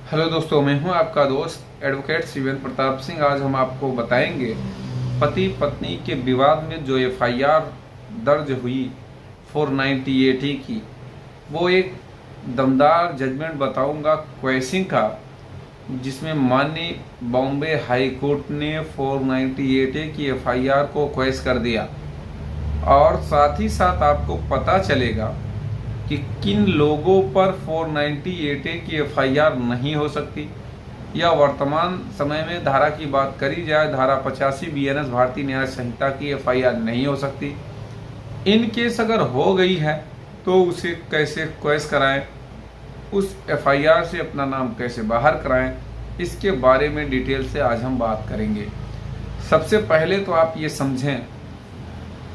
Hello दोस्तों, मैं हूं आपका दोस्त एडवोकेट शिवेंद्र प्रताप सिंह। आज हम आपको बताएंगे पति पत्नी के विवाद में जो एफआईआर दर्ज हुई 498 की, वो एक दमदार जजमेंट बताऊंगा क्वेश्चन का, जिसमें माननीय बॉम्बे हाई कोर्ट ने 498 की एफआईआर को क्वेश कर दिया। और साथ ही साथ आपको पता चलेगा कि किन लोगों पर 498 की एफआईआर नहीं हो सकती, या वर्तमान समय में धारा की बात करी जाए, धारा 85 बीएनएस भारतीय न्याय संहिता की एफआईआर नहीं हो सकती। इन केस अगर हो गई है तो उसे कैसे क्वेश कराएं, उस एफआईआर से अपना नाम कैसे बाहर कराएं, इसके बारे में डिटेल से आज हम बात करेंगे। सबसे पहले तो आप ये समझें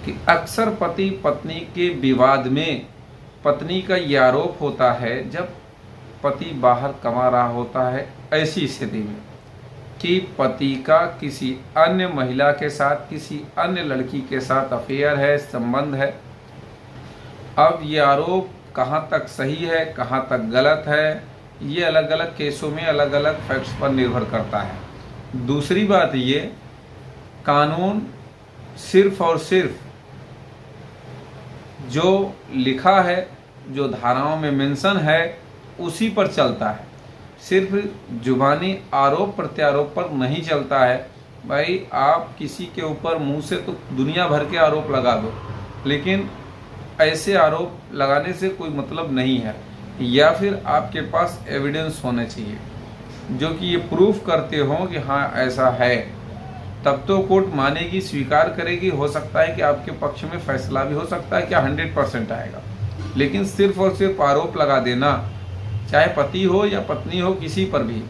कि अक्सर पति पत्नी के विवाद में पत्नी का ये आरोप होता है, जब पति बाहर कमा रहा होता है ऐसी स्थिति में, कि पति का किसी अन्य महिला के साथ, किसी अन्य लड़की के साथ अफेयर है, संबंध है। अब ये आरोप कहाँ तक सही है, कहाँ तक गलत है, ये अलग अलग केसों में अलग अलग फैक्ट्स पर निर्भर करता है। दूसरी बात ये, कानून सिर्फ और सिर्फ जो लिखा है, जो धाराओं में मेंशन है, उसी पर चलता है। सिर्फ जुबानी आरोप प्रत्यारोप पर नहीं चलता है। भाई, आप किसी के ऊपर मुंह से तो दुनिया भर के आरोप लगा दो, लेकिन ऐसे आरोप लगाने से कोई मतलब नहीं है। या फिर आपके पास एविडेंस होने चाहिए जो कि ये प्रूफ करते हो कि हाँ ऐसा है, तब तो कोर्ट मानेगी, स्वीकार करेगी। हो सकता है कि आपके पक्ष में फैसला भी हो सकता है, क्या 100% आएगा। लेकिन सिर्फ और सिर्फ आरोप लगा देना, चाहे पति हो या पत्नी हो, किसी पर भी,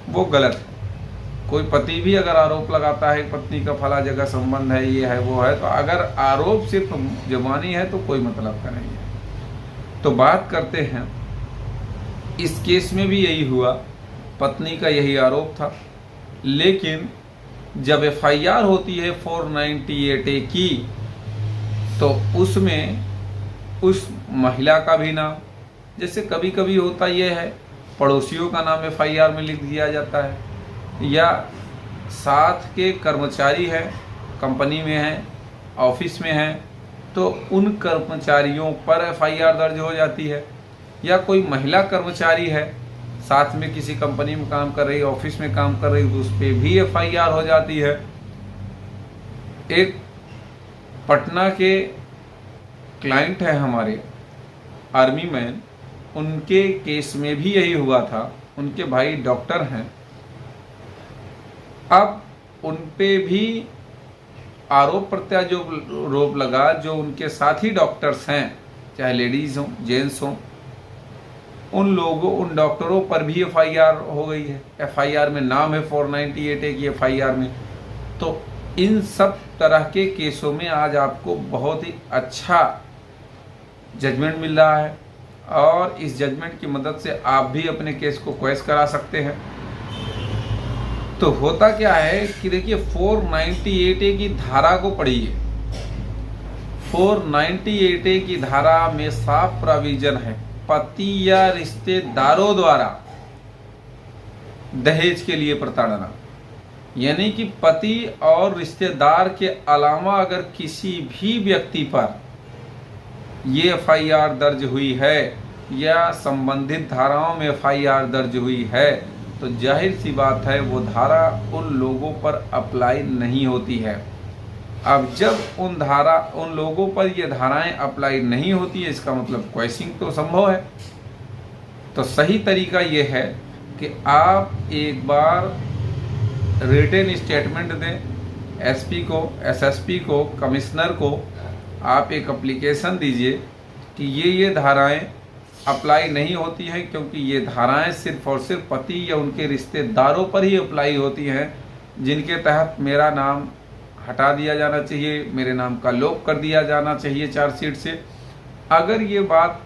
वो गलत है। कोई पति भी अगर आरोप लगाता है पत्नी का फला जगह संबंध है, ये है वो है, तो अगर आरोप सिर्फ जुबानी है तो कोई मतलब का नहीं है। तो बात करते हैं, इस केस में भी यही हुआ, पत्नी का यही आरोप था। लेकिन जब एफआईआर होती है 498 की, तो उसमें उस महिला का भी नाम, जैसे कभी कभी होता यह है पड़ोसियों का नाम एफआईआर में लिख दिया जाता है, या साथ के कर्मचारी हैं, कंपनी में हैं, ऑफिस में हैं, तो उन कर्मचारियों पर एफआईआर दर्ज हो जाती है। या कोई महिला कर्मचारी है, साथ में किसी कंपनी में काम कर रही, ऑफिस में काम कर रही, तो उस पर भी एफआईआर हो जाती है। एक पटना के क्लाइंट है हमारे, आर्मी मैन, उनके केस में भी यही हुआ था। उनके भाई डॉक्टर हैं। अब उन पे भी आरोप प्रत्यारोप लगा, जो उनके साथी डॉक्टर्स हैं, चाहे लेडीज हों जेंट्स हों, उन डॉक्टरों पर भी एफआईआर हो गई है। एफआईआर में नाम है 498 की एफआईआर में। तो इन सब तरह के केसों में आज आपको बहुत ही अच्छा जजमेंट मिल रहा है, और इस जजमेंट की मदद से आप भी अपने केस को क्वेश करा सकते हैं। तो होता क्या है कि देखिए, 498 की धारा को पढ़िए। 498 की धारा में साफ प्रोविजन है, पति या रिश्तेदारों द्वारा दहेज के लिए प्रताड़ना, यानी कि पति और रिश्तेदार के अलावा अगर किसी भी व्यक्ति पर ये एफआईआर दर्ज हुई है या संबंधित धाराओं में एफआईआर दर्ज हुई है, तो जाहिर सी बात है वो धारा उन लोगों पर अप्लाई नहीं होती है। अब जब उन लोगों पर ये धाराएं अप्लाई नहीं होती है, इसका मतलब क्वेश्चनिंग तो संभव है। तो सही तरीका ये है कि आप एक बार रिटन स्टेटमेंट दें, एसपी को, एसएसपी को, कमिश्नर को आप एक एप्लीकेशन दीजिए कि ये धाराएं अप्लाई नहीं होती हैं, क्योंकि ये धाराएं सिर्फ और सिर्फ पति या उनके रिश्तेदारों पर ही अप्लाई होती हैं, जिनके तहत मेरा नाम हटा दिया जाना चाहिए, मेरे नाम का लोप कर दिया जाना चाहिए चार्जशीट से। अगर ये बात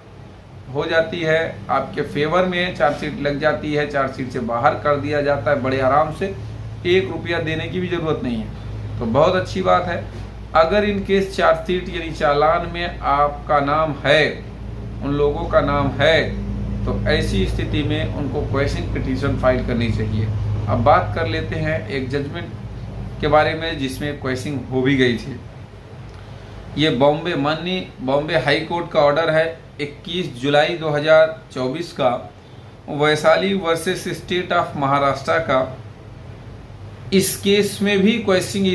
हो जाती है, आपके फेवर में चार्जशीट लग जाती है, चार्जशीट से बाहर कर दिया जाता है बड़े आराम से, 1 रुपया देने की भी ज़रूरत नहीं है, तो बहुत अच्छी बात है। अगर इन केस चार्जशीट यानी चालान में आपका नाम है, उन लोगों का नाम है, तो ऐसी स्थिति में उनको क्वेश्चन पिटीशन फाइल करनी चाहिए। अब बात कर लेते हैं एक जजमेंट के बारे में जिसमें क्वेश्चन हो भी गई थी। ये बॉम्बे हाई कोर्ट का ऑर्डर है 21 जुलाई 2024 का, Vaishali versus state of Maharashtra का। इस केस में भी क्वेश्चन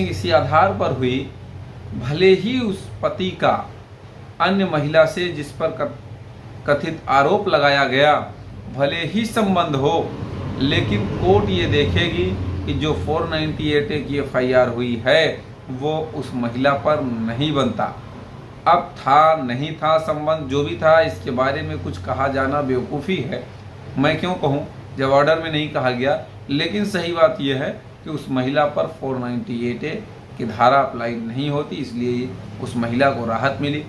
इसी आधार पर हुई, भले ही उस पति का अन्य महिला से जिस पर कथित आरोप लगाया गया भले ही संबंध हो, लेकिन कोर्ट ये देखेगी कि जो 498A की FIR हुई है वो उस महिला पर नहीं बनता। अब था नहीं था संबंध, जो भी था, इसके बारे में कुछ कहा जाना बेवकूफ़ी है। मैं क्यों कहूँ जब ऑर्डर में नहीं कहा गया। लेकिन सही बात यह है कि उस महिला पर 498A की धारा अप्लाई नहीं होती, इसलिए उस महिला को राहत मिली,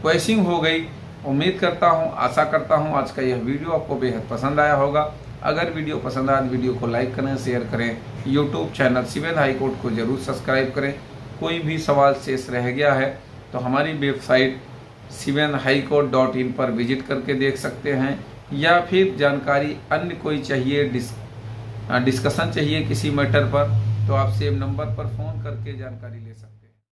क्वेश्चन हो गई। उम्मीद करता हूँ, आशा करता हूँ आज का यह वीडियो आपको बेहद पसंद आया होगा। अगर वीडियो पसंद आए तो वीडियो को लाइक करें, शेयर करें। यूट्यूब चैनल सीवेन हाई कोर्ट को जरूर सब्सक्राइब करें। कोई भी सवाल शेष रह गया है तो हमारी वेबसाइट sevenhighcourt.in पर विजिट करके देख सकते हैं, या फिर जानकारी अन्य कोई चाहिए, डिस्कशन चाहिए किसी मैटर पर, तो आप सेम नंबर पर फ़ोन करके जानकारी ले सकते हैं।